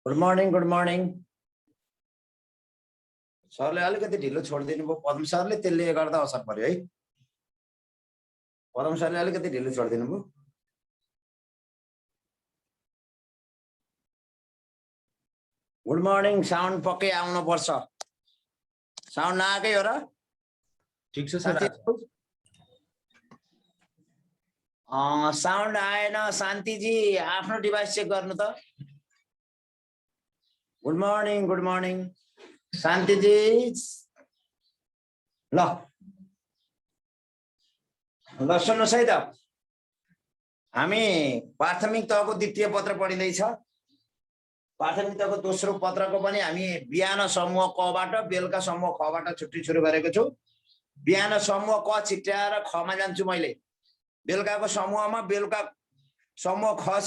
Good morning good morning सरले अलिकति ढिलो छोडिदिनु भयो पदम सरले, त्यसले गर्दा असर पर्यो है। पदम सरले अलिकति ढिलो छोडिदिनु भयो। गुड मर्निङ, साउन्ड पक्कै आउनु पर्छ। साउन्ड नआएकै हो र? ठीक छ सर। साउन्ड आएन शान्तिजी, आफ्नो डिभाइस चेक गर्नु त। Good morning Shantiji. ल सुन्नुहोस् है त, हामी प्राथमिक तहको द्वितीय पत्र पढिँदैछ। प्राथमिक तहको दोस्रो पत्रको पनि हामी बिहान समूह कबाट बेलुका समूह खबाट छुट्टी सुरु गरेको छु। बिहान समूह क छिट्याएर खमा जान्छु मैले, बेलुकाको समूहमा, बेलुका समूह ख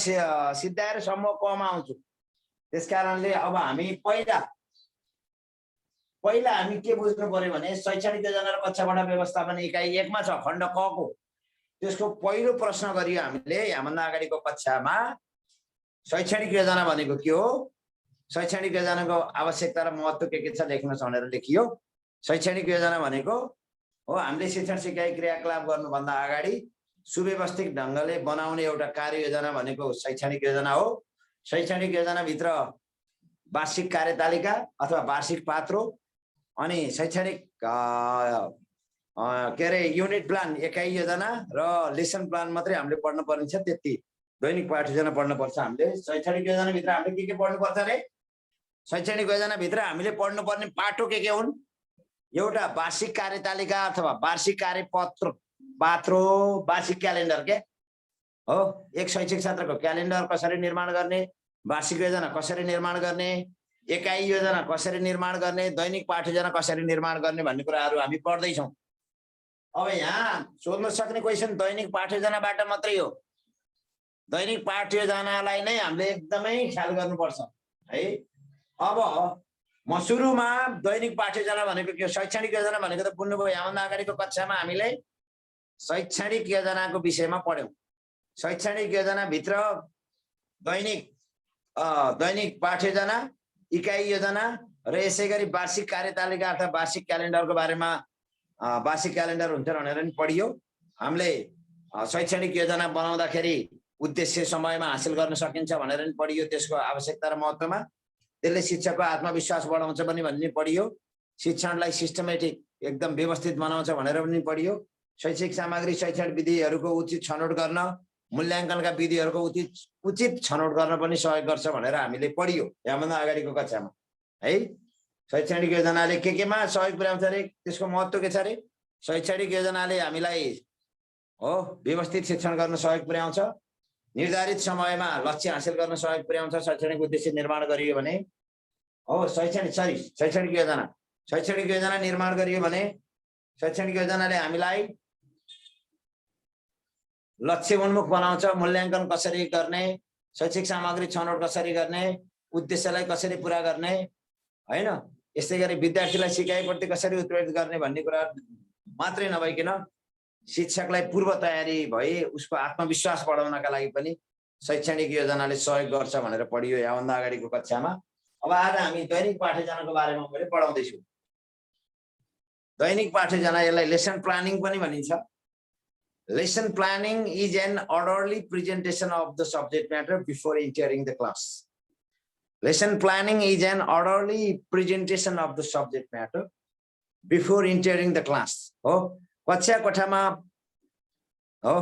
सिद्धाएर समूह कमा आउँछु। त्यसकारणले अब हामी पहिला हामी के बुझ्नु पर्यो भने शैक्षणिक योजना र कक्षाबाट व्यवस्थापन इकाइ 1 मा छ खण्ड क को, त्यसको पहिलो प्रश्न गरियो हामीले यहाँभन्दा अगाडिको कक्षामा। शैक्षणिक योजना भनेको के हो, शैक्षणिक योजनाको आवश्यकता र महत्त्व के छ लेख्नुहोस् भनेर लेखियो। शैक्षणिक योजना भनेको हो हामीले शिक्षण सिकाइ क्रियाकलाप गर्नुभन्दा अगाडि सुव्यवस्थित ढङ्गले बनाउने एउटा कार्ययोजना भनेको शैक्षणिक योजना हो। शैक्षणिक योजनाभित्र वार्षिक कार्यतालिका अथवा वार्षिक पात्रो अनि शैक्षणिक के अरे युनिट प्लान एकाइ योजना र लेसन प्लान मात्रै हामीले पढ्नु पर्ने छ। त्यति दैनिक पाठ्ययोजना पढ्नुपर्छ हामीले। शैक्षणिक योजनाभित्र हामीले के पढ्नुपर्छ अरे, शैक्षणिक योजनाभित्र हामीले पढ्नुपर्ने पाठो के हुन्? एउटा वार्षिक कार्यतालिका अथवा वार्षिक कार्यपत्र पात्रो, वार्षिक क्यालेन्डर के हो, एक शैक्षिक सत्रको क्यालेन्डर कसरी निर्माण गर्ने, वार्षिक योजना कसरी निर्माण गर्ने, एकाइ योजना कसरी निर्माण गर्ने, दैनिक पाठ्ययोजना कसरी निर्माण गर्ने भन्ने कुराहरू हामी पढ्दैछौँ। अब यहाँ सोध्न सक्ने क्वेसन दैनिक पाठ्ययोजनाबाट मात्रै हो। दैनिक पाठ्ययोजनालाई नै हामीले एकदमै ख्याल गर्नुपर्छ है। अब म सुरुमा दैनिक पाठ्ययोजना भनेको के, शैक्षणिक योजना भनेको त बुझ्नुभयो। यहाँभन्दा अगाडिको कक्षामा हामीले शैक्षणिक योजनाको विषयमा पढ्यौँ। शैक्षणिक योजनाभित्र दैनिक पाठ्ययोजना, इकाइ योजना र यसै गरी वार्षिक कार्यतालिका अथवा वार्षिक क्यालेन्डरको बारेमा, वार्षिक क्यालेन्डर हुन्छ भनेर पनि पढियो हामीले। शैक्षणिक योजना बनाउँदाखेरि उद्देश्य समयमा हासिल गर्न सकिन्छ भनेर पनि पढियो, त्यसको आवश्यकता र महत्त्वमा। त्यसले शिक्षकको आत्मविश्वास बढाउँछ पनि भन्ने पढियो। शिक्षणलाई सिस्टमेटिक एकदम व्यवस्थित बनाउँछ भनेर पनि पढियो। शैक्षिक सामग्री, शैक्षणिक विधिहरूको उचित छनौट गर्न, मूल्याङ्कनका विधिहरूको उचित छनौट गर्न पनि सहयोग गर्छ भनेर हामीले पढियो यहाँभन्दा अगाडिको कक्षामा है। शैक्षणिक योजनाले केमा सहयोग पुर्याउँछ अरे, त्यसको महत्त्व के छ अरे? शैक्षणिक योजनाले हामीलाई हो व्यवस्थित शिक्षण गर्न सहयोग पुर्याउँछ, निर्धारित समयमा लक्ष्य हासिल गर्न सहयोग पुर्याउँछ। शैक्षणिक उद्देश्य निर्माण गरियो भने हो, शैक्षणिक योजना निर्माण गरियो भने शैक्षणिक योजनाले हामीलाई लक्ष्य उन्मुख बनाउँछ। मूल्याङ्कन कसरी गर्ने, शैक्षिक सामग्री छनौट कसरी गर्ने, उद्देश्यलाई कसरी पुरा गर्ने हैन, यसै गरी विद्यार्थीलाई सिकाइप्रति कसरी उत्प्रेरित गर्ने भन्ने कुरा मात्रै नभइकन शिक्षकलाई पूर्व तयारी भए उसको आत्मविश्वास बढाउनका लागि पनि शैक्षणिक योजनाले सहयोग गर्छ भनेर पढियो यहाँभन्दा अगाडिको कक्षामा। अब आज हामी दैनिक पाठ्ययोजनाको बारेमा मैले पढाउँदैछु। दैनिक पाठ्ययोजना, यसलाई लेसन प्लानिङ पनि भनिन्छ। Lesson planning is an orderly presentation of the subject matter before entering the class. Lesson planning is an orderly presentation of the subject matter before entering the class. हो, कक्षा कोठामा हो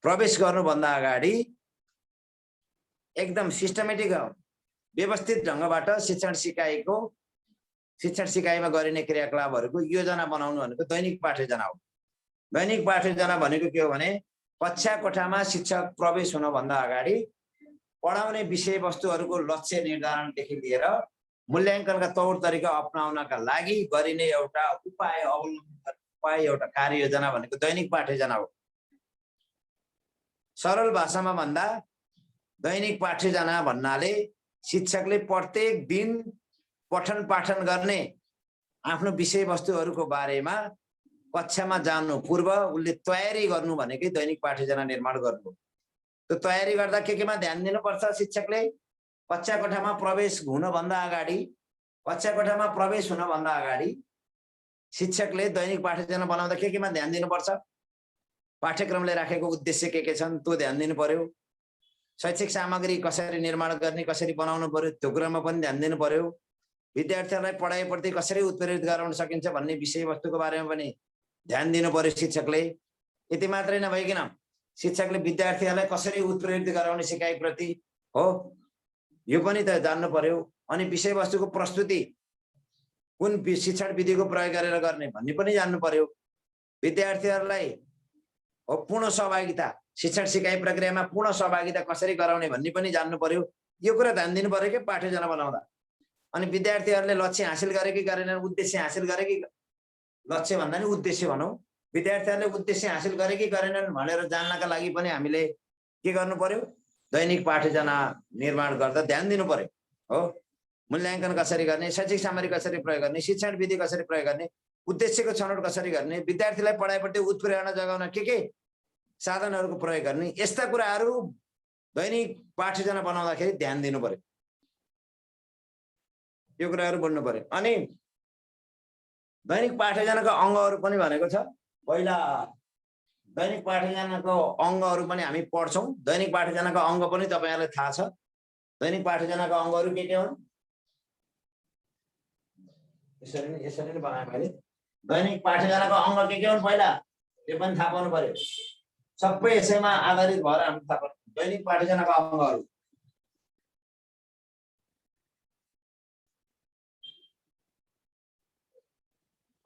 प्रवेश गर्नुभन्दा अगाडि एकदम सिस्टमेटिक व्यवस्थित ढङ्गबाट शिक्षण सिकाइमा गरिने क्रियाकलापहरूको योजना बनाउनु भनेको दैनिक पाठ्ययोजना हो। दैनिक पाठ्ययोजना भनेको के हो भने कक्षा कोठामा शिक्षक प्रवेश हुनुभन्दा अगाडि पढाउने विषयवस्तुहरूको लक्ष्य निर्धारणदेखि लिएर मूल्याङ्कनका तौर तरिका अपनाउनका लागि गरिने एउटा एउटा कार्ययोजना भनेको दैनिक पाठ्ययोजना हो। सरल भाषामा भन्दा दैनिक पाठ्ययोजना भन्नाले शिक्षकले प्रत्येक दिन पठन पाठन गर्ने आफ्नो विषयवस्तुहरूको बारेमा कक्षामा जानु पूर्व उसले तयारी गर्नु भनेकै दैनिक पाठ्ययोजना निर्माण गर्नु हो। त्यो तयारी गर्दा केमा ध्यान दिनुपर्छ शिक्षकले? कक्षा कोठामा प्रवेश हुनभन्दा अगाडि शिक्षकले दैनिक पाठ्यचना बनाउँदा केमा ध्यान दिनुपर्छ? पाठ्यक्रमले राखेको उद्देश्य के छन् त्यो ध्यान दिनु पर्यो। शैक्षिक सामग्री कसरी निर्माण गर्ने, कसरी बनाउनु पर्यो त्यो कुरामा पनि ध्यान दिनु पर्यो। विद्यार्थीहरूलाई पढाइप्रति कसरी उत्प्रेरित गराउन सकिन्छ भन्ने विषयवस्तुको बारेमा पनि ध्यान दिनु पर्यो शिक्षकले। यति मात्रै नभइकन शिक्षकले विद्यार्थीहरूलाई कसरी उत्प्रेरित गराउने सिकाइप्रति हो यो पनि त जान्नु पर्यो। अनि विषयवस्तुको प्रस्तुति कुन शिक्षण विधिको प्रयोग गरेर गर्ने भन्ने पनि जान्नु पर्यो। विद्यार्थीहरूलाई पूर्ण सहभागिता, शिक्षण सिकाइ प्रक्रियामा पूर्ण सहभागिता कसरी गराउने भन्ने पनि जान्नु पर्यो। यो कुरा ध्यान दिनु पर्यो के पाठ्यचना बनाउँदा। अनि विद्यार्थीहरूले लक्ष्य हासिल गरे कि गरेनन्, उद्देश्य हासिल गरे कि, लक्ष्य भन्दा नि उद्देश्य भनौँ, विद्यार्थीहरूले उद्देश्य हासिल गरे कि गरेनन् भनेर जान्नका लागि पनि हामीले के गर्नु पर्यो? दैनिक पाठ्यचना निर्माण गर्दा ध्यान दिनु पर्यो हो। मूल्याङ्कन कसरी गर्ने, शैक्षिक सामग्री कसरी प्रयोग गर्ने, शिक्षण विधि कसरी प्रयोग गर्ने, उद्देश्यको छनौट कसरी गर्ने, विद्यार्थीलाई पढाइपट्टि उत्प्रेरणा जगाउन के साधनहरूको प्रयोग गर्ने, यस्ता कुराहरू दैनिक पाठ्यचना बनाउँदाखेरि ध्यान दिनु पर्यो। यो कुराहरू बोल्नु पर्यो। अनि दैनिक पाठ्यचनाको अङ्गहरू पनि भनेको छ। पहिला दैनिक पाठ्यचनाको अङ्गहरू पनि हामी पढ्छौँ। दैनिक पाठ्यचनाको अङ्ग पनि तपाईहरुलाई थाहा छ। दैनिक पाठ्यचनाको अङ्गहरू के हुन्? यसरी नै बनाए मैले। दैनिक पाठ्यचनाको अङ्ग के हुन् पहिला त्यो पनि थाहा पाउनु पर्यो। सबै यसैमा आधारित भएर हामी थाहा पाउनु। दैनिक पाठ्यचनाको अङ्गहरू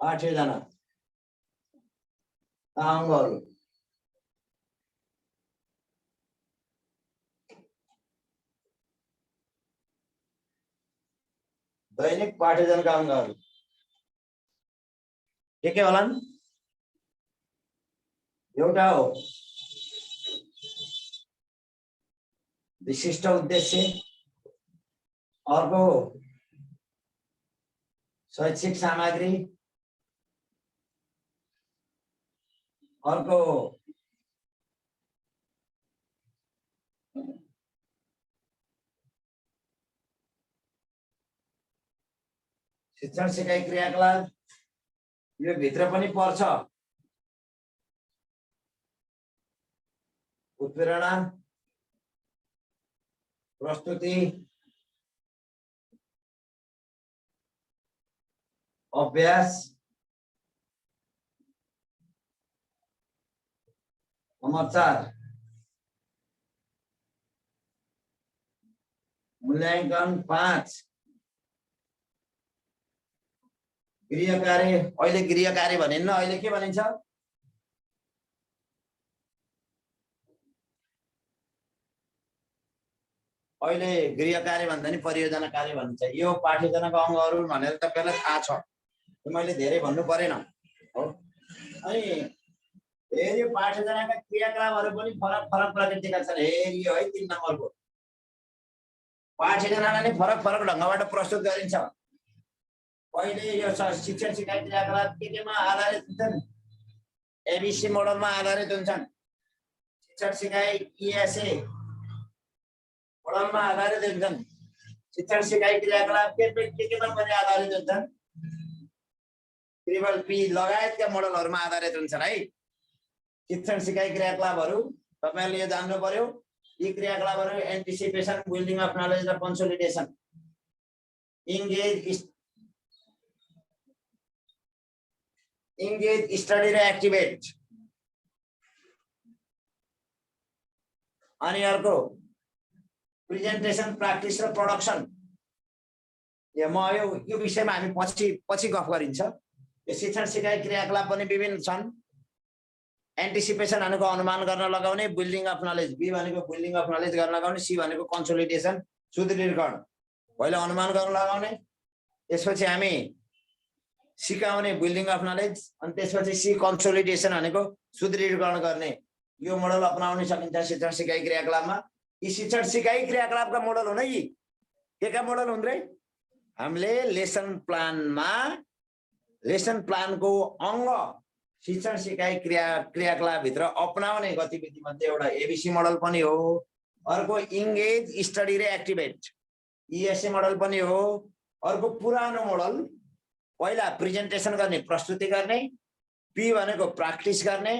पाठ्यचना अङ्गहरू दैनिक पाठ्यचनाका अङ्गहरू के होलान्? एउटा हो विशिष्ट उद्देश्य, अर्को शैक्षिक सामग्री, अर्को शिक्षण सिकाइ क्रियाकलाप। यो भित्र पनि पर्छ उत्प्रेरणा, प्रस्तुति, अभ्यास, समाचार, मूल्याङ्कन, 5 गृह कार्य। अहिले गृह कार्य भनिन्न, अहिले के भनिन्छ? अहिले गृह कार्य भन्दा नि परियोजना कार्य भनिन्छ। यो पाठ्यचनाको अङ्गहरू भनेर तपाईलाई थाहा छ, मैले धेरै भन्नु परेन हो। अनि फेरि यो पाठ्यचनाका क्रियाकलापहरू पनि फरक फरक प्रकृतिका छन्। हेरी है 3 नम्बरको पाठ्यचनालाई नै फरक फरक ढङ्गबाट प्रस्तुत गरिन्छ। पहिले यो शिक्षण सिकाइ क्रियाकलाप केमा आधारित हुन्छन्? एबीसी मोडलमा आधारित हुन्छन्। शिक्षण सिकाइ ईएसए मोडलमा आधारित हुन्छन्। शिक्षण सिकाइ क्रियाकलाप केमा पनि आधारित हुन्छन्? ट्रिपल पी लगायतका मोडलहरुमा आधारित हुन्छन् है। शिक्षण सिकाइ क्रियाकलापहरू तपाईहरुले यो जान्नु पर्यो। यी क्रियाकलापहरू एन्टिसिपेसन, बिल्डिङ अफ नलेज र कन्सोलिडेसन, engage, study र एक्टिभेट। अनि अर्को प्रेजेन्टेसन, प्र्याक्टिस र प्रोडक्सन। यो विषयमा हामी पछि गफ गरिन्छ। यो शिक्षण सिकाइ क्रियाकलाप पनि विभिन्न छन्। एन्टिसिपेसन भनेको अनुमान गर्न लगाउने, बिल्डिङ अफ नलेज, बी भनेको बिल्डिङ अफ नलेज गर्न लगाउने, सी भनेको कन्सोलिडेसन सुदृढीकरण। पहिला अनुमान गर्न लगाउने, त्यसपछि हामी सिकाउने बिल्डिङ अफ नलेज, अनि त्यसपछि सी कन्सोलिडेसन भनेको सुदृढीकरण गर्ने। यो मोडल अपनाउन सकिन्छ शिक्षण सिकाइ क्रियाकलापमा। यी शिक्षण सिकाइ क्रियाकलापका मोडल हुन्। यी के मोडल हुन् रे? हामीले लेसन प्लानको अङ्ग शिक्षण सिकाइ क्रियाकलाप भित्र अपनाउने गतिविधि मध्ये एउटा एबीसी मोडल पनि हो। अर्को इन्गेज, स्टडी र एक्टिभेट। इएसए मोडल पनि हो। अर्को पुरानो मोडल, पहिला प्रेजेन्टेसन गर्ने, प्रस्तुति गर्ने, पी भनेको प्र्याक्टिस गर्ने,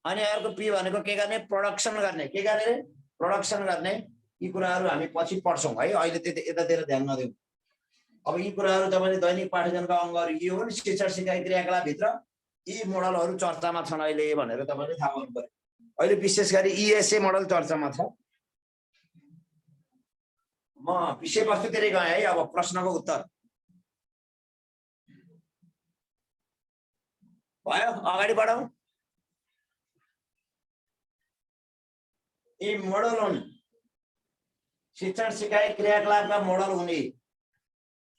अनि अर्को पी भनेको के गर्ने, प्रोडक्सन गर्ने। के गर्ने? प्रोडक्सन गर्ने। यी कुराहरू हामी पछि पढ्छौँ है, अहिले त्यति यतातिर ध्यान नदिउँ। अब यी कुराहरू तपाईले दैनिक पाठ्यक्रमका अङ्गहरू के हुन्, शिक्षण सिकाइ क्रियाकलापभित्र यी मोडलहरू चर्चामा छन् अहिले भनेर तपाईले थाहा पाउनु पर्यो। अहिले विशेष गरी इएसए मोडल चर्चामा छ। म विषयवस्तुतिरै गएँ है। अब प्रश्नको उत्तर भयो, अगाडि बढौँ। यी मोडल हुन्, शिक्षण सिकाइ क्रियाकलापका मोडल हुने।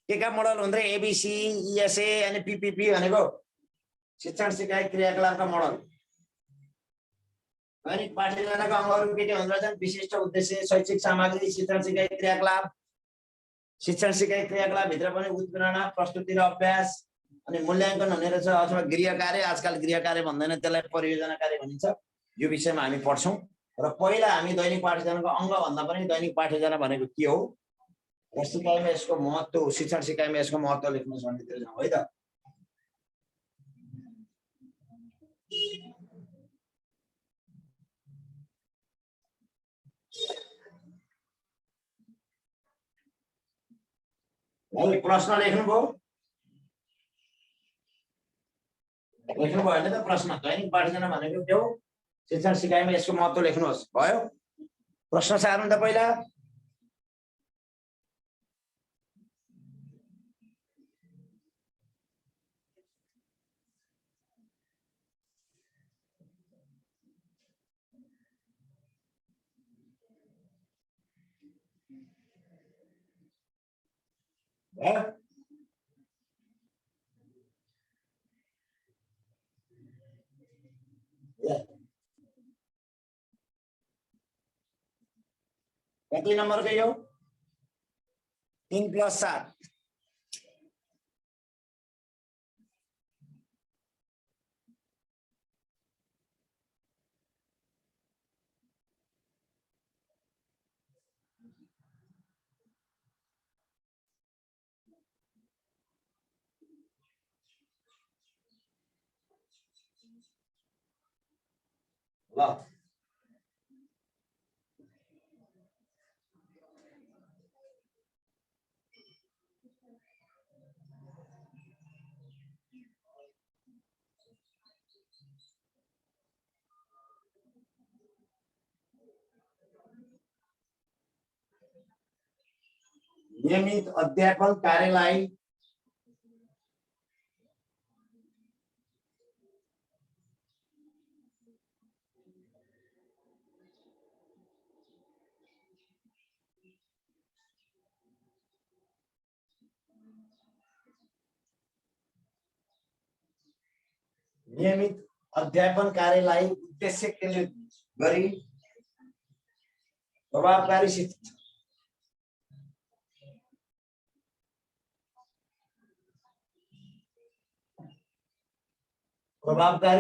के मोडल हुन् र? एबीसी, इएसए अनि पीपीपी भनेको शिक्षण सिकाइ क्रियाकलापका मोडल। अनि पाठ्यक्रमका अङ्गहरू के हुन्छन्? विशिष्ट उद्देश्य, शैक्षिक सामग्री, शिक्षण सिकाइ क्रियाकलाप। शिक्षण सिकाइ क्रियाकलाप भित्र पनि उत्प्रेरणा, प्रस्तुति र अभ्यास अनि मूल्याङ्कन हुने रहेछ, अथवा गृह कार्य। आजकल गृह कार्य भन्दैन, त्यसलाई परियोजना कार्य भनिन्छ। यो विषयमा हामी पढ्छौँ। र पहिला हामी दैनिक पाठ्यक्रमको अङ्ग भन्दा पनि दैनिक पाठ्यक्रम भनेको के हो र सिकाइमा यसको महत्त्व, शिक्षण सिकाइमा यसको महत्त्व लेख्नुहोस् भन्नेतिर जाउँ है त। प्रश्न लेख्नुभयो? लेख्नुभयो भने त प्रश्न, दैनिक पाठ्यक्रम भनेको के हो, शिक्षण सिकाइमा यसको महत्त्व लेख्नुहोस्। भयो? प्रश्न सार्नु त पहिला। कति नम्बरको यो? 3 + 7। ल नियमित अध्यापन कार्यलाई उद्देश्य केन्द्रित गरी प्रभावकारी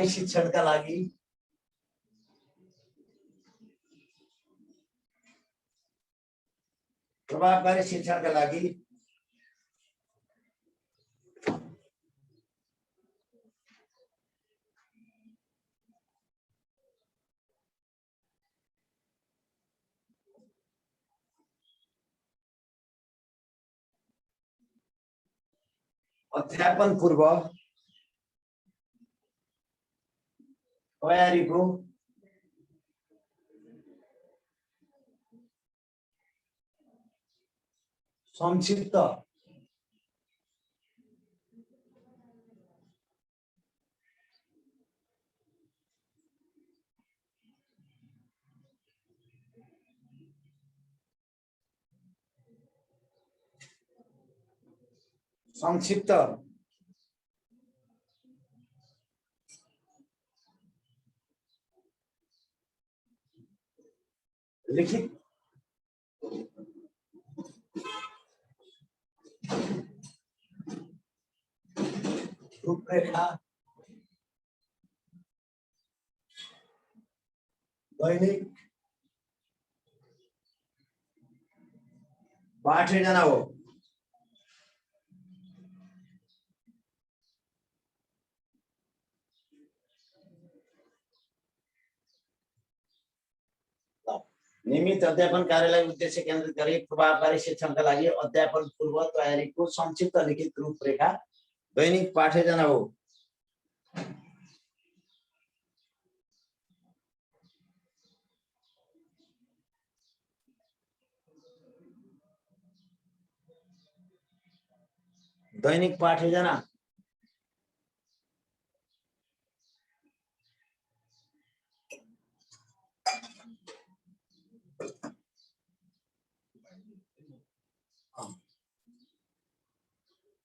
शिक्षणका लागि अध्यापन पूर्व तयारीको संक्षिप्त लिखित रूपरेखा दैनिक 8 जना हो। नियमित अध्यापन कार्यलाई उद्देश्य केन्द्रित गरी प्रभावकारी शिक्षणका लागि अध्यापन पूर्व तयारीको संक्षिप्त लिखित रूपरेखा दैनिक पाठ्यजना हो। दैनिक पाठ्यजना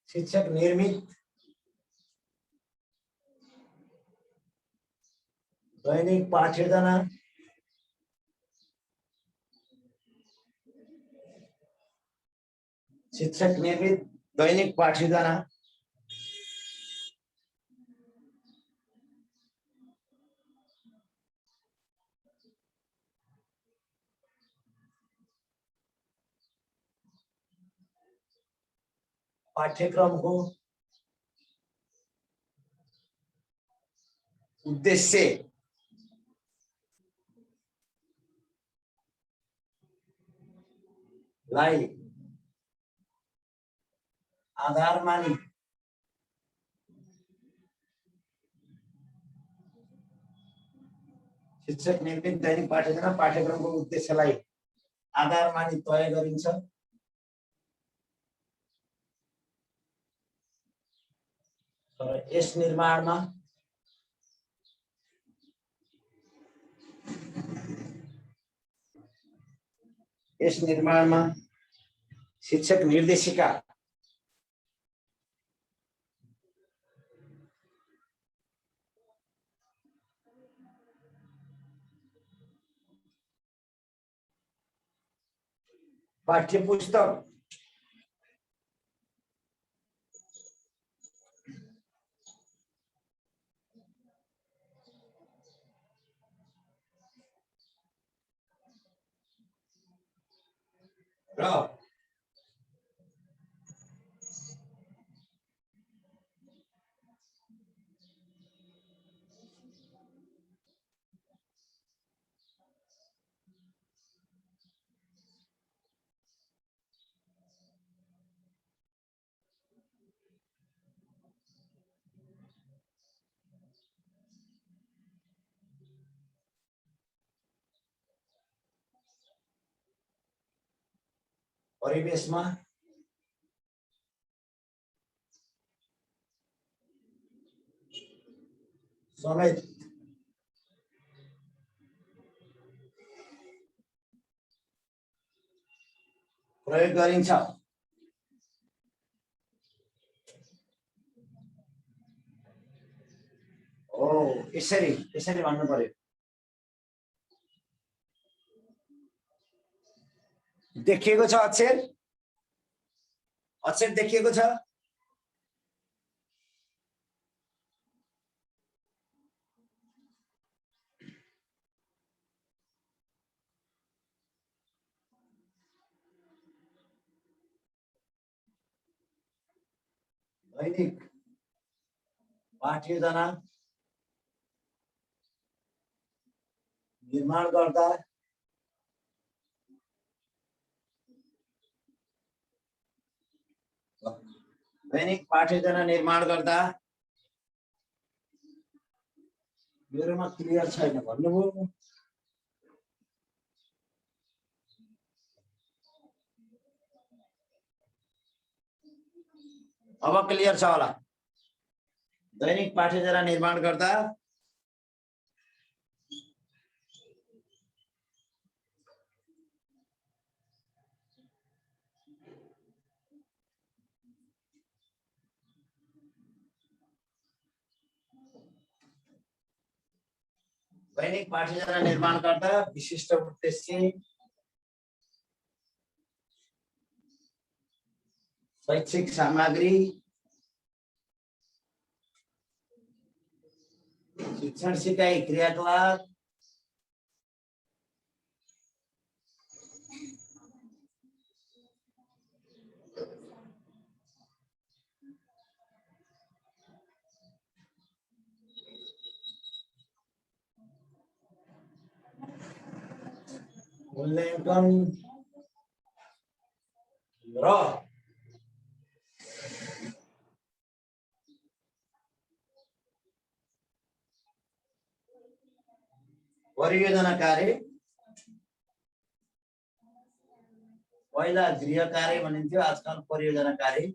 शिक्षक निर्मित दैनिक पाठ्यजना शिक्षक निर्मित दैनिक पाठ्यजना पाठ्यक्रमको उद्देश्य लाई आधार मानी शिक्षक निर्मित दैनिक पाठ्यजना पाठ्यक्रमको उद्देश्यलाई आधार मानी तय गरिन्छ। तर यस निर्माणमा शिक्षक निर्देशिका पाठ्यपुस्तक र परिवेशमा समेत प्रयोग गरिन्छ। ओ यसरी भन्नु पर्यो। देखिएको छ अक्षर देखिएको छ। दैनिक पाठ्यजना निर्माण गर्दा मेरोमा क्लियर छैन भन्नुभयो। अब क्लियर छ होला। दैनिक पाठ्यजना निर्माण गर्दा विशिष्ट उद्देश्य शैक्षिक सामग्री शिक्षण सिकाइ क्रियाकलाप मूल्याङ्कन र परियोजना कार्य पहिला गृह कार्य भनिन्थ्यो आजकल परियोजना कार्य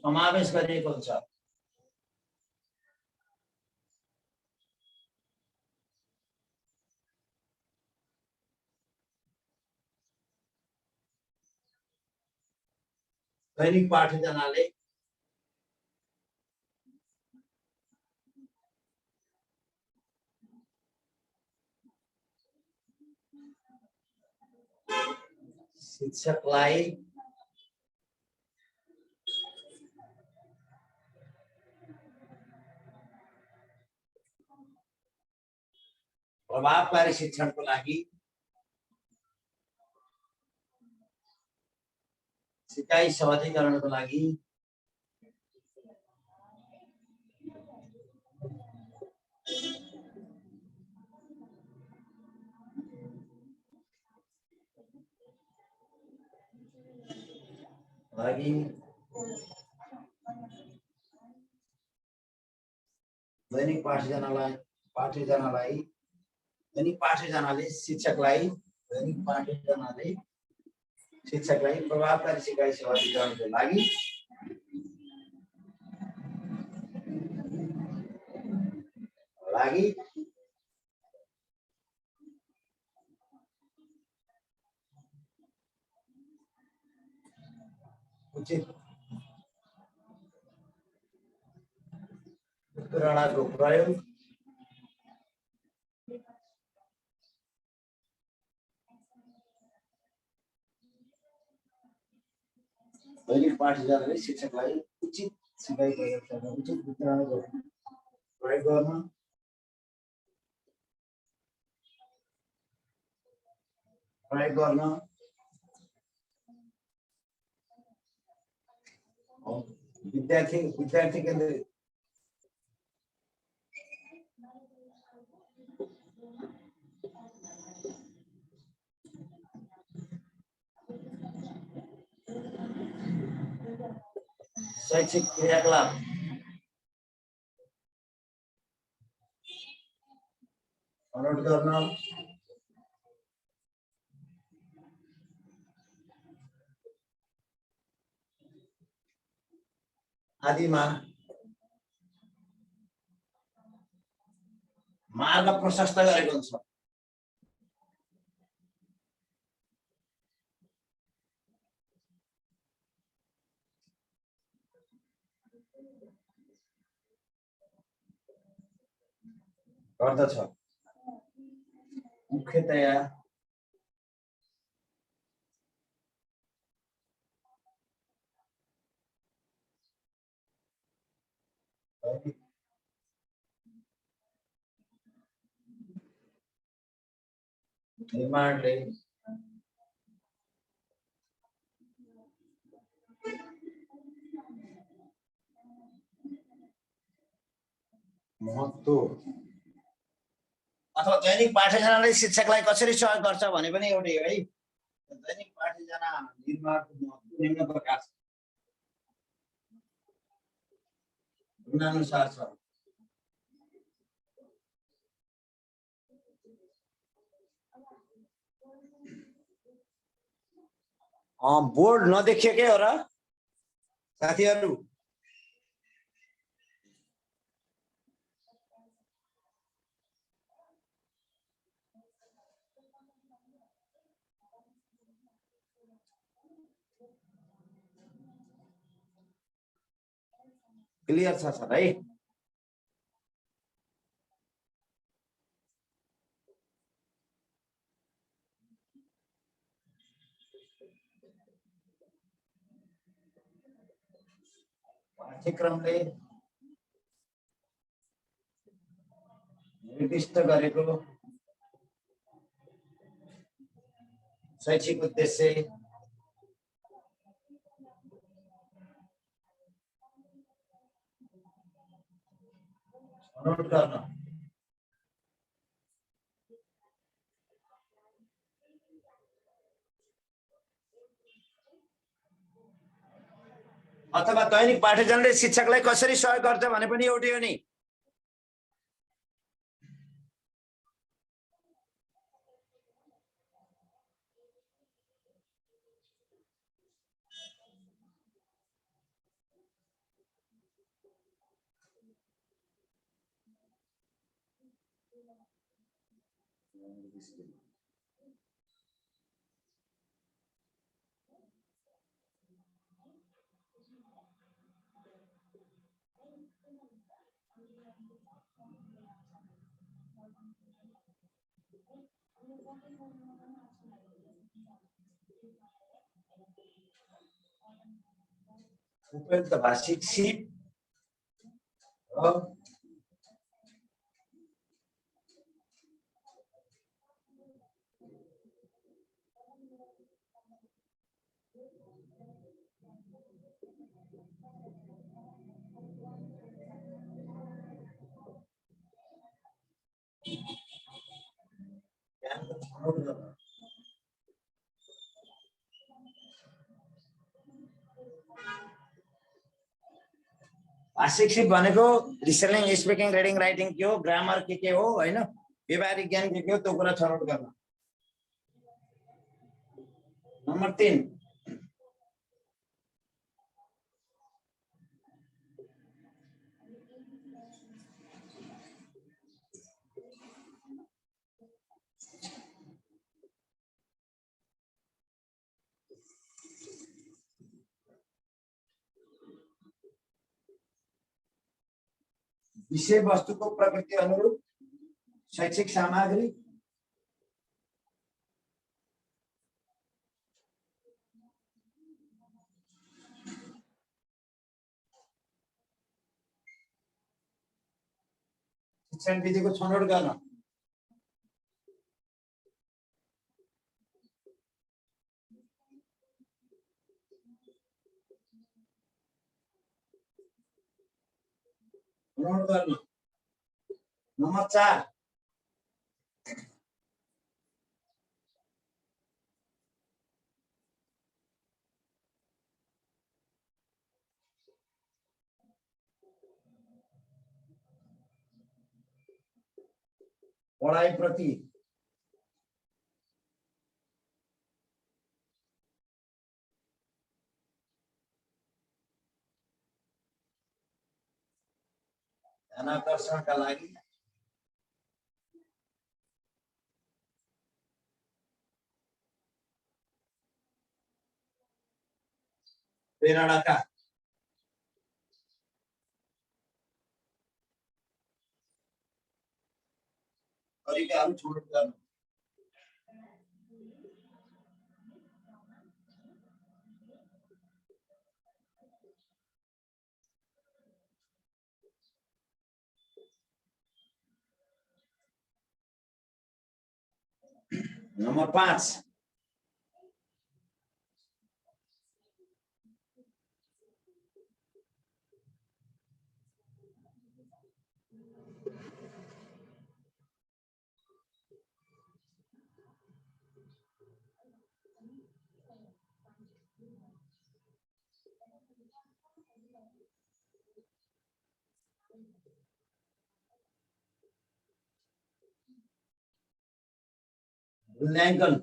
समावेश गरिएको हुन्छ दैनिक पाठ्यजनाले शिक्षकलाई प्रभावकारी शिक्षणको लागि सिकाइ सहजीकरणको लागि दैनिक पाठ्यजनाले शिक्षकलाई प्रभावकारी सिकाइ सहजीकरणको लागि उचित उत्प्रेरणाको प्रयोग दैनिक पाठ्यजनाले शिक्षकलाई उचित सिकाइ उचित उत्प्रेरणाको प्रयोग गर्न विद्यार्थी केन्द्रित शैक्षिक क्रियाकलाप अनुरोध गर्न आदिमा मार्ग प्रशस्त गरेको हुन्छ गर्दछ मुख्यतया निर्माणले महत्त्व अथवा दैनिक पाठ्यजनाले शिक्षकलाई कसरी सहयोग गर्छ भने पनि एउटै है दैनिक पाठ्यजना निर्माणको महत्त्व निम्न प्रकार छ गुणानुसार छ बोर्ड नदेखिएकै हो र साथीहरु क्लियर छ सर है पाठ्यक्रमले निर्दिष्ट गरेको शैक्षिक उद्देश्य नोट करना। अथवा दैनिक पाठ्यजनले शिक्षकलाई कसरी सहयोग गर्छ भने पनि एउटै हो नि। उपयुक्त भाषिक सिप र भाषिक सिप भनेको लिसनिङ, स्पिकिङ, रिडिङ, राइटिङ के हो, ग्रामर के हो हैन, व्यवहारिक ज्ञान के हो, त्यो कुरा छनौट गर्न। नम्बर 3 विषय वस्तुको प्रकृति अनुरूप शैक्षिक सामग्री शिक्षण विधिको छनौट गर्न। नोट गर्न। नम्बर 4 पढाइ प्रति ध्यानाकर्षणका लागि प्रेरणाका तरिकाहरू छनौट गर्न। नम्बर 5 मूल्याङ्कन।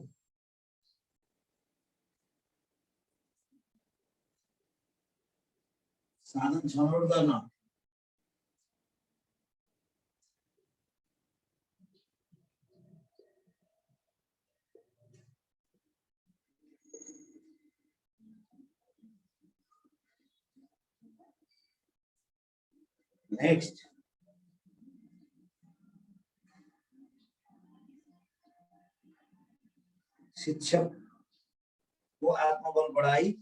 साधन छनौट गर्न। नेक्स्ट शिक्षक को आत्मबल बढाई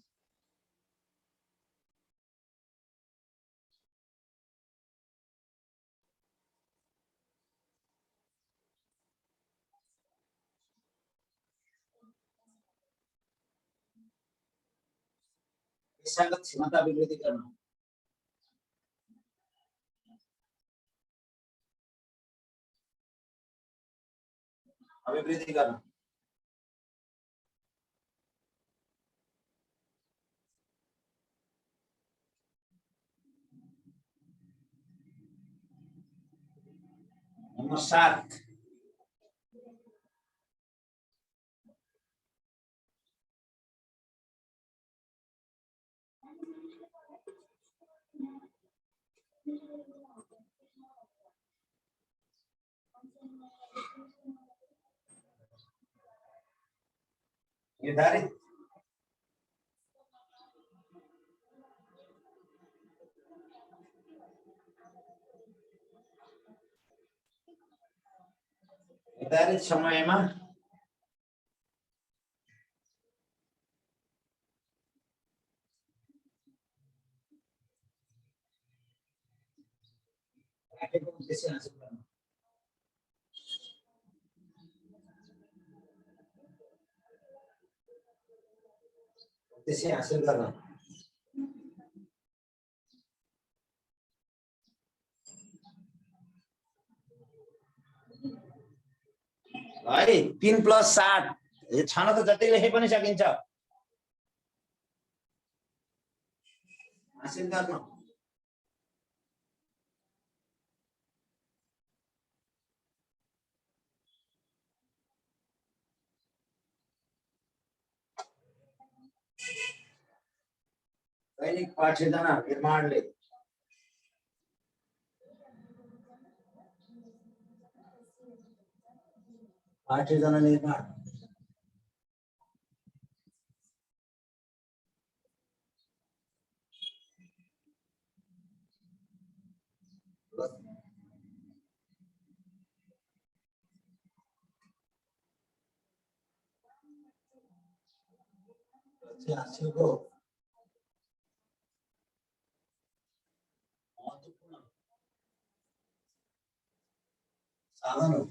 पेशागत क्षमता विकसित गर्न। अभिवृद्धि गर्न नम्बर 7 निर्धारित समयमा राखेको उद्देश्य हासिल गर्न उद्देश्य हासिल गर्न है 3 + 7 यो छन त जति लेखे पनि सकिन्छ हासिल गर्न दैनिक पाठ्यजना निर्माणले पाठ्यजना निर्माण हासिलको महत्त्वपूर्ण साधन हो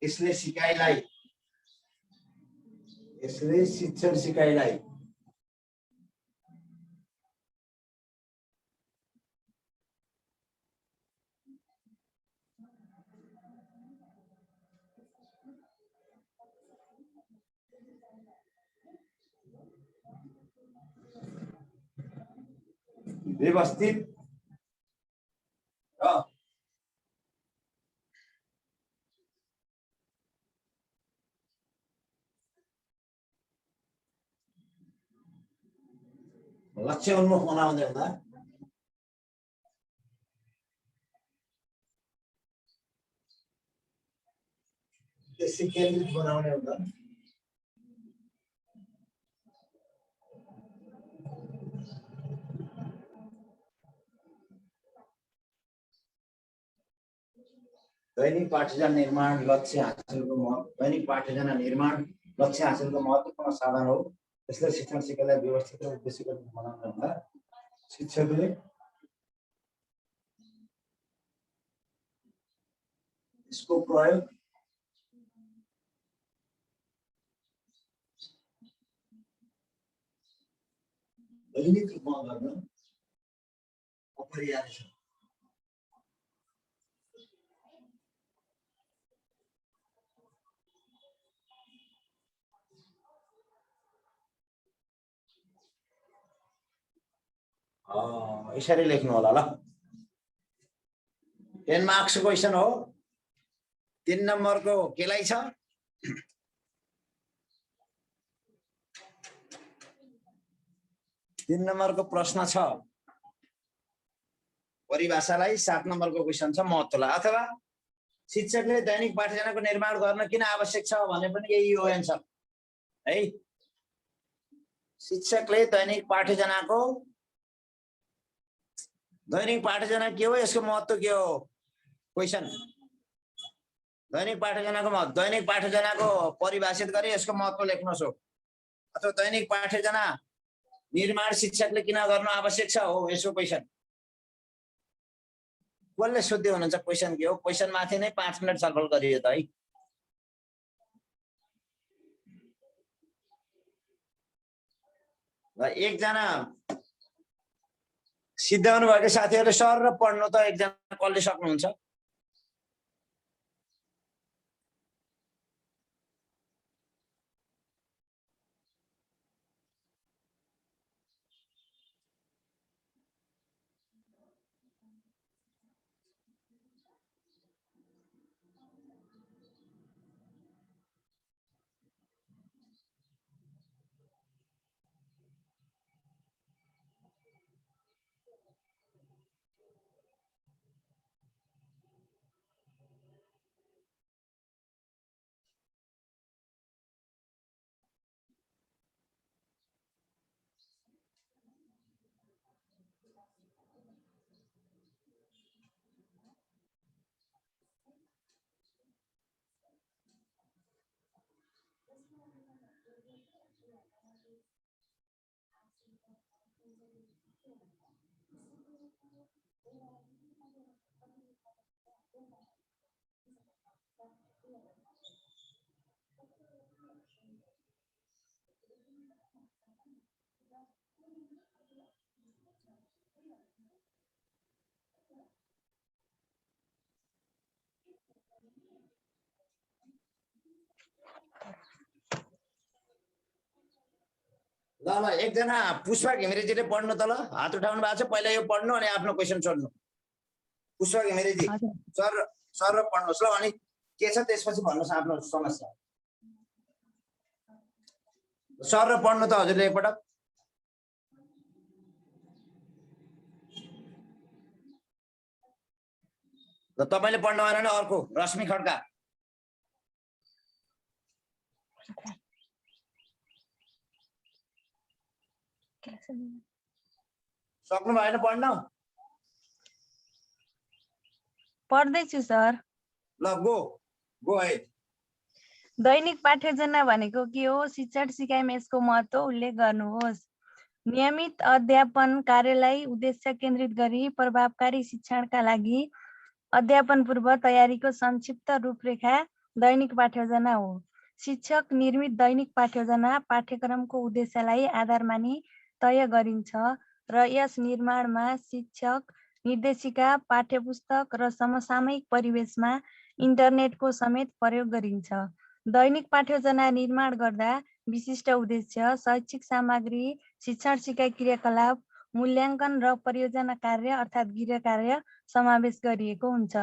यसले शिक्षण सिकाइलाई व्यवस्थित र लक्ष्य उन्मुख बनाउँदै हुँदा उद्देश्य केन्द्रित बनाउने हुँदा दैनिक पाठ्यजना निर्माण लक्ष्य हासिलको महत्त्वपूर्ण साधन हो यसले शिक्षण सिकाइलाई व्यवस्थित र उद्देश्यगत बनाउन हुँदा शिक्षकले यसको प्रयोग दैनिक रूपमा गर्न अपरिहार्य छ यसरी लेख्नु होला ल 10 मार्क्स क्वेशन हो 3 नम्बरको केलाई छ 3 नम्बरको प्रश्न छ परिभाषालाई 7 नम्बरको क्वेशन छ महत्त्वलाई अथवा शिक्षकले दैनिक पाठ्यजनाको निर्माण गर्न किन आवश्यक छ भने पनि यही हो एन्सर है शिक्षकले दैनिक पाठ्यजना के हो यसको महत्त्व के हो क्वेशन दैनिक पाठ्यजनाको परिभाषित गरी यसको महत्त्व लेख्नुहोस् हो अथवा दैनिक पाठ्यजना निर्माण शिक्षकले किन गर्न आवश्यक छ हो यसको क्वेशन कसले सोध्दै हुनुहुन्छ क्वेशन के हो क्वेशन माथि नै 5 मिनेट छलफल गरियो त है ल एकजना सिद्धाउनु भएको साथीहरूले सर र पढ्नु त एकजना कसले सक्नुहुन्छ? ल ल एकजना पुष्पा घिमिरेजीले पढ्नु त ल, हात उठाउनु भएको छ। पहिला यो पढ्नु अनि आफ्नो क्वेसन सोध्नु। पुष्पा घिमिरेजी सर सर र पढ्नुहोस् ल, अनि के छ त्यसपछि भन्नुहोस् आफ्नो समस्या। सर र पढ्नु त हजुरले एकपटक। ल तपाईले पढ्नु भएन भने अर्को रश्मि खड्का। सक्नु भएन पढ्न? पढ्दैछु सर। ल गो गो है। दैनिक पाठ्ययोजना भनेको के हो? शिक्षण सिकाइमा यसको महत्त्व उल्लेख गर्नुहोस्। नियमित अध्यापन कार्यलाई उद्देश्य केन्द्रित गरी प्रभावकारी शिक्षणका लागि अध्यापन पूर्व तयारीको संक्षिप्त रूपरेखा दैनिक पाठ्ययोजना हो। शिक्षक निर्मित दैनिक पाठ्ययोजना पाठ्यक्रमको उद्देश्यलाई आधार मानि तय गरिन्छ र यस निर्माणमा शिक्षक, निर्देशिका, पाठ्यपुस्तक र समसामयिक परिवेशमा इन्टरनेटको समेत प्रयोग गरिन्छ। दैनिक पाठ्ययोजना निर्माण गर्दा विशिष्ट उद्देश्य, शैक्षिक सामग्री, शिक्षण सिकाइ क्रियाकलाप, मूल्याङ्कन र परियोजना कार्य अर्थात् गृह कार्य समावेश गरिएको हुन्छ।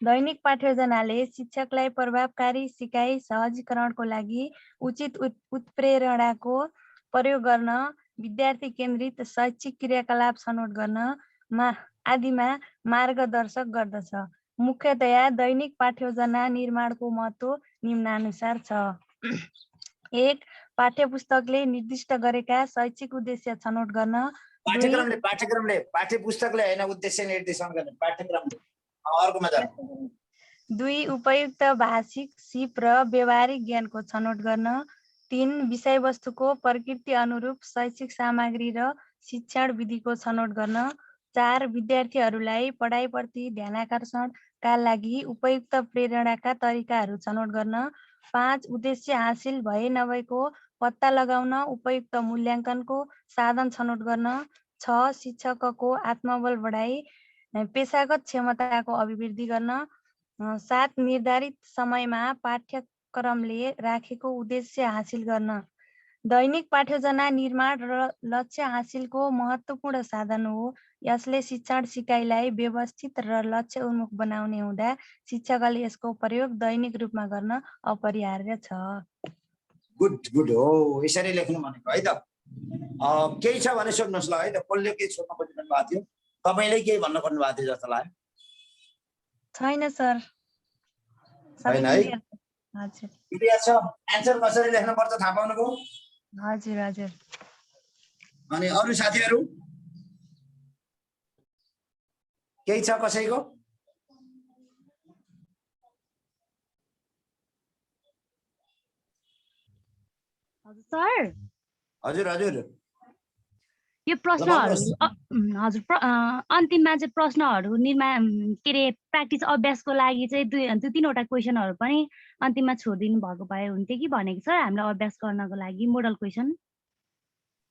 दैनिक पाठ्ययोजनाले शिक्षकलाई प्रभावकारी सिकाइ सहजीकरणको लागि उचित उत्प्रेरणाको प्रयोग गर्न, विद्यार्थी केन्द्रित शैक्षिक क्रियाकलाप छनौट गर्न आदिमा मार्गदर्शक गर्दछ। मुख्यतया दैनिक पाठ्ययोजना निर्माणको महत्त्व निम्नानुसार छ। 1. पाठ्यपुस्तकले निर्दिष्ट गरेका शैक्षिक उद्देश्य छनौट गर्न। पाठ्यपुस्तकले हैन उद्देश्य निर्देशन गर्ने, पाठ्यक्रमले। अर्कोमा जाऊ। 2. उपयुक्त भाषिक, सिप र व्यवहारिक ज्ञानको छनौट गर्न। 3. विषयवस्तुको प्रकृति अनुरूप शैक्षिक सामग्री र शिक्षण विधिको छनौट गर्न। 4. विद्यार्थीहरूलाई पढाइप्रति ध्यानाकर्षणका लागि उपयुक्त प्रेरणाका तरिकाहरू छनौट गर्न। 5. उद्देश्य हासिल भए नभएको पत्ता लगाउन उपयुक्त मूल्याङ्कनको साधन छनौट गर्न। 6. शिक्षकको आत्मबल बढाई पेशागत क्षमताको अभिवृद्धि गर्न। 7. निर्धारित समयमा पाठ्यक्रमले राखेको उद्देश्य हासिल गर्न। दैनिक पाठ्ययोजना निर्माण र लक्ष्य हासिलको महत्त्वपूर्ण साधन हो। यसले शिक्षण सिकाइलाई व्यवस्थित र लक्ष्य उन्मुख बनाउने हुँदा शिक्षकले यसको प्रयोग दैनिक रूपमा गर्न अपरिहार्य छ। गुड गुड हो, यसरी लेख्नु भनेको है त। केही छ भने सोध्नुहोस् ल है त। कसले केही सोध्न खोजिरहनु भएको थियो? तपाईले केही भन्न खोज्नु भएको थियो जस्तो लाग्यो। छैन सर। छैन है? हजुर। क्लियर छ? एन्सर कसरी लेख्नु पर्छ थाहा पाउनुभयो? हजुर हजुर। अनि अरु साथीहरु केही छ कसैको? सर हजुर हजुर। यो प्रश्नहरु हजुर अन्तिममा चाहिँ प्रश्नहरु निर्माण के रे प्र्याक्टिस अभ्यासको लागि चाहिँ दुई तीनवटा क्वेशनहरु पनि अन्तिममा छोडिदिनु भएको भए हुन्थ्यो कि भनेको सर, हामीले अभ्यास गर्नको लागि मोडल क्वेशन।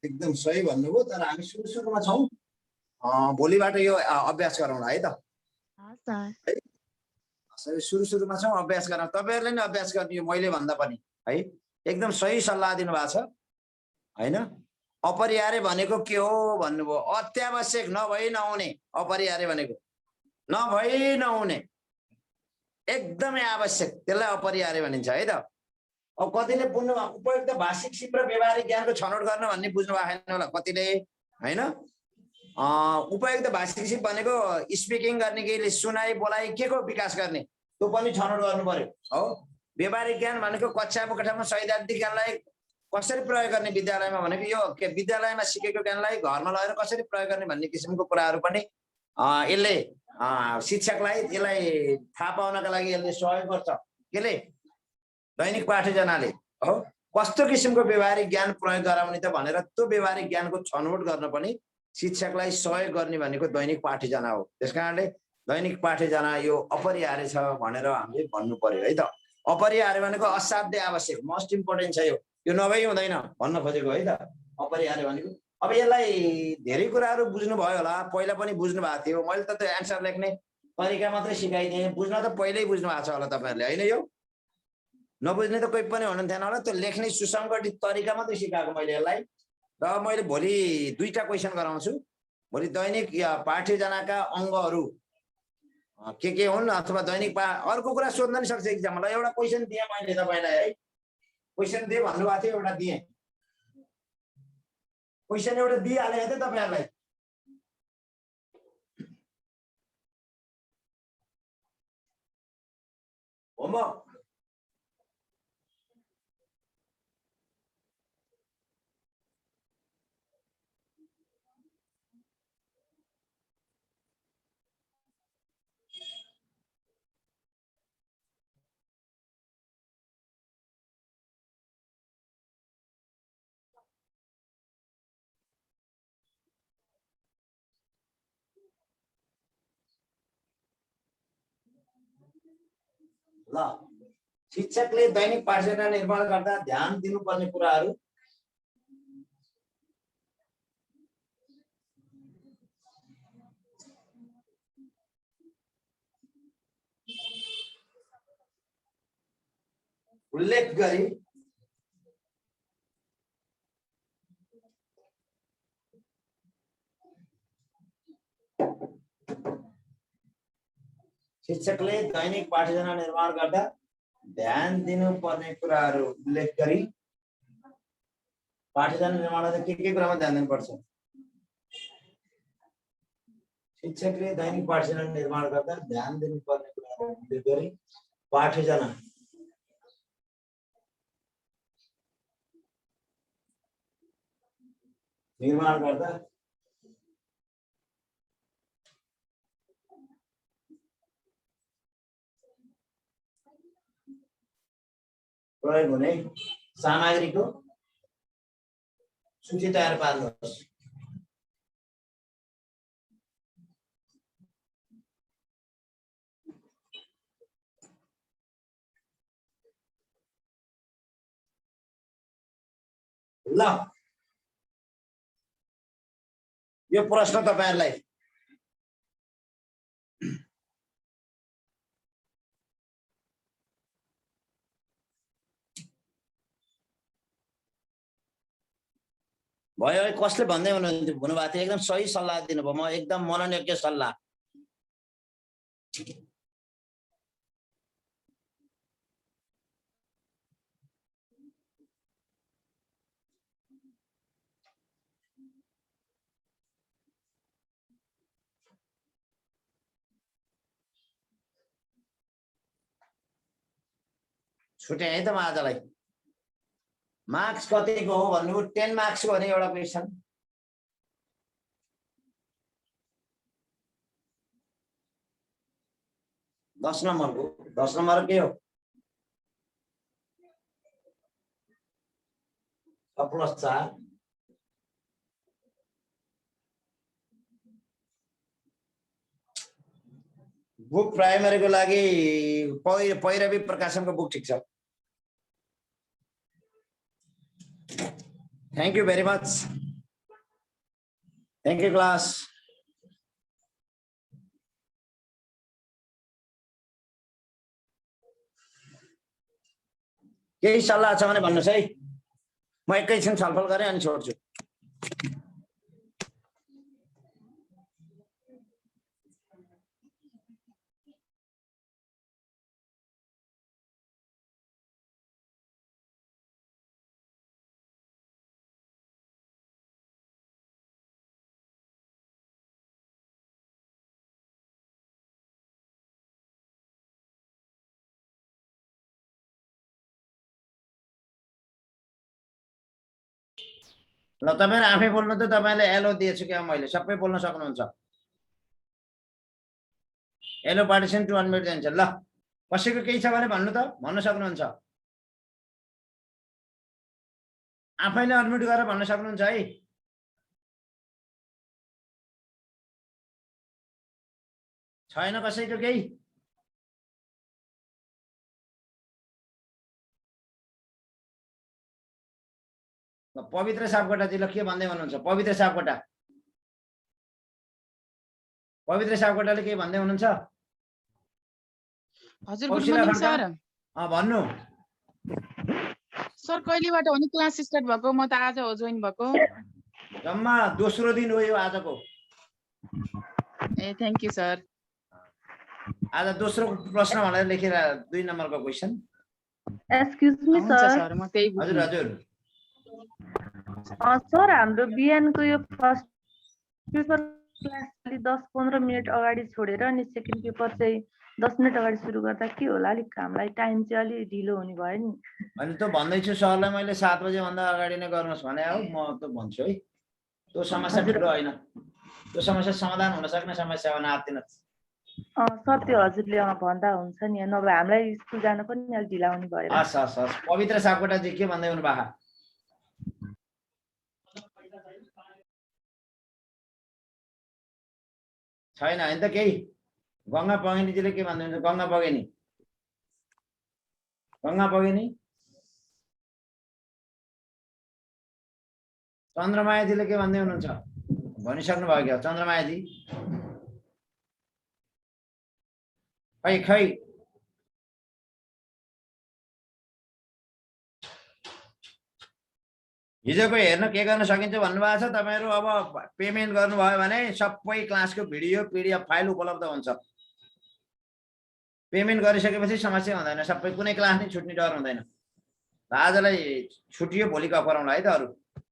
एकदम सही भन्नुभयो, तर हामी सुरुमा छौं। भोलिबाट यो अभ्यास गरौँला है त। हस् सर। सुरुमा छौँ अभ्यास गरौँ, तपाईँहरूले नै अभ्यास गर्ने यो मैले भन्दा पनि है। एकदम सही सल्लाह दिनुभएको छ होइन। अपरिहार्य भनेको के हो भन्नुभयो, अत्यावश्यक नभई नहुने अपरिहार्य भनेको, नभई नहुने एकदमै आवश्यक, त्यसलाई अपरिहार्य भनिन्छ है त। अब कतिले बुझ्नु उपयुक्त भाषिक सिप र व्यवहारिक ज्ञानको छनौट गर्न भन्ने बुझ्नु भएको छैन होला कतिले होइन। उपयुक्त भाषिक सिप भनेको स्पिकिङ गर्ने, केहीले सुनाइ बोलाइ के को विकास गर्ने त्यो पनि छनौट गर्नु पर्यो हो। व्यवहारिक ज्ञान भनेको कक्षामा कोठामा सैद्धान्तिक ज्ञानलाई कसरी प्रयोग गर्ने, विद्यालयमा भनेको यो के विद्यालयमा सिकेको ज्ञानलाई घरमा लगेर कसरी प्रयोग गर्ने भन्ने किसिमको कुराहरू पनि यसले शिक्षकलाई यसलाई थाहा पाउनका लागि यसले सहयोग गर्छ। केले दैनिक पाठ्यजनाले हो कस्तो किसिमको व्यवहारिक ज्ञान प्रयोग गराउने त भनेर त्यो व्यवहारिक ज्ञानको छनौट गर्न पनि शिक्षकलाई सहयोग गर्ने भनेको दैनिक पाठ्यजना हो। त्यसकारणले दैनिक पाठ्यजना यो अपरिहार्य छ भनेर हामीले भन्नु पर्यो है त। अपरिहार्य भनेको असाध्य आवश्यक, मोस्ट इम्पोर्टेन्ट छ यो नभई हुँदैन भन्न खोजेको है त अपरिहार्य भनेको। अब यसलाई धेरै कुराहरू बुझ्नु भयो होला, पहिला पनि बुझ्नु भएको थियो। मैले त त्यो एन्सर लेख्ने तरिका मात्रै सिकाइदिएँ, बुझ्न त पहिल्यै बुझ्नु भएको छ होला तपाईँहरूले होइन। यो नबुझ्ने त कोही पनि हुनुहुन्थेन होला, त्यो लेख्ने सुसङ्गठित तरिका मात्रै सिकाएको मैले यसलाई। र मैले भोलि 2टा क्वेसन गराउँछु। भोलि दैनिक पाठ्यजनाका अङ्गहरू के हुन् अथवा दैनिक अर्को कुरा सोध्न नि सक्छ इक्जामलाई। एउटा क्वेसन दिएँ मैले तपाईँलाई है, क्वेसन दिएँ भन्नुभएको थियो, एउटा दिएँ क्वेसन, एउटा दिइहालेको थिएँ तपाईँहरूलाई। होमवर्क ल। शिक्षकले दैनिक पाठ्यक्रम निर्माण गर्दा ध्यान दिनुपर्ने कुराहरू उल्लेख गरी शिक्षकले दैनिक पाठ्यक्रम निर्माण गर्दा ध्यान दिनुपर्ने कुराहरू उल्लेख गरी पाठ्यक्रम निर्माण गर्दा के कुरामा ध्यान दिनुपर्छ। शिक्षकले दैनिक पाठ्यक्रम निर्माण गर्दा ध्यान दिनुपर्ने कुराहरू उल्लेख गरी पाठ्यक्रम निर्माण गर्दा प्रयोग हुने सामग्रीको सूची तयार पार्नुहोस्। ल यो प्रश्न तपाईहरुलाई भयो। कसले भन्दै हुनुभएको थियो एकदम सही सल्लाह दिनुभयो, म एकदम मननयोग्य सल्लाह। छुटे है त म आजलाई। मार्क्स कतिको हो भन्नु, 10 मार्क्स को भने एउटा क्वेशन। दस नम्बर के हो? +4 बुक प्राइमरी को लागि पैरवी प्रकाशनको बुक ठीक छ। Thank you very much. Thank you class. केही सल्लाह छ भने भन्नुहोस् है, म एकैछिन छलफल गरेँ अनि छोड्छु। ल तपाईहरु आफै बोल्नु त, तपाईले एलो दिएछु क्या मैले, सबै बोल्न सक्नुहुन्छ। एलो पार्टिसन टु अनम्युट दिन्छ। ल कसैको केही छ भने भन्नु त, भन्न सक्नुहुन्छ। आफैले अनम्युट गरेर भन्न सक्नुहुन्छ है। छैन कसैको केही? पवित्र सापकोटाजीले के भन्दै हुनुहुन्छ? पवित्र सापकोटा, पवित्र सापकोटाले के भन्दै हुनुहुन्छ? हजुर गुड मर्निङ सर। भन्नु सर कहिलेबाट हो नि क्लास स्टार्ट भएको? म त आज हो जोइन भएको। जम्मा दोस्रो दिन हो यो आजको। ए थ्यांक यू सर। आज दोस्रो प्रश्न भनेर लेखेर 2 नम्बरको क्वेशन। एक्सक्युज मी हुन्छ सर। सर म त्यही हजुर हजुर सर हाम्रो बिहानको यो फर्स्ट पेपर क्लास 10-15 मिनेट अगाडि छोडेर अनि सेकेन्ड पेपर चाहिँ 10 मिनेट अगाडि सुरु गर्दा के होला? अलिक हामीलाई टाइम चाहिँ अलि ढिलो हुने भयो नि। अनि त भन्दैछु सरलाई मैले 7 बजे भन्दा अगाडि नै गर्नुहोस् भने हो, म त भन्छु है। त्यो समस्या ठुलो होइन, त्यो समस्या समाधान हुन सक्ने समस्या हो, नआत्तिनुहोस्। सत्य हजुरले भन्दा हुन्छ नि, नभए हामीलाई स्कुल जान पनि अलि ढिला हुने भयो। हस् हस् हस्। पवित्र सापकोटाजी के भन्दै हुनु भएको? छैन होइन त केही? गङ्गा बगेनीजीले के भन्दै हुनुहुन्छ? गङ्गा बगेनी, गङ्गा बगेनी, चन्द्रमायाजीले के भन्दै हुनुहुन्छ? भनिसक्नु भयो क्या चन्द्रमायाजी? खै खै हिजोको हेर्न के गर्न सकिन्छ भन्नुभएको छ तपाईहरु। अब पेमेन्ट गर्नुभयो भने सबै क्लासको भिडियो पीडीएफ फाइल उपलब्ध हुन्छ। पेमेन्ट गरिसकेपछि समस्या हुँदैन, सबै कुनै क्लास नै छुट्ने डर हुँदैन। आजलाई छुटियो, भोलि गफरौँला है त अरु।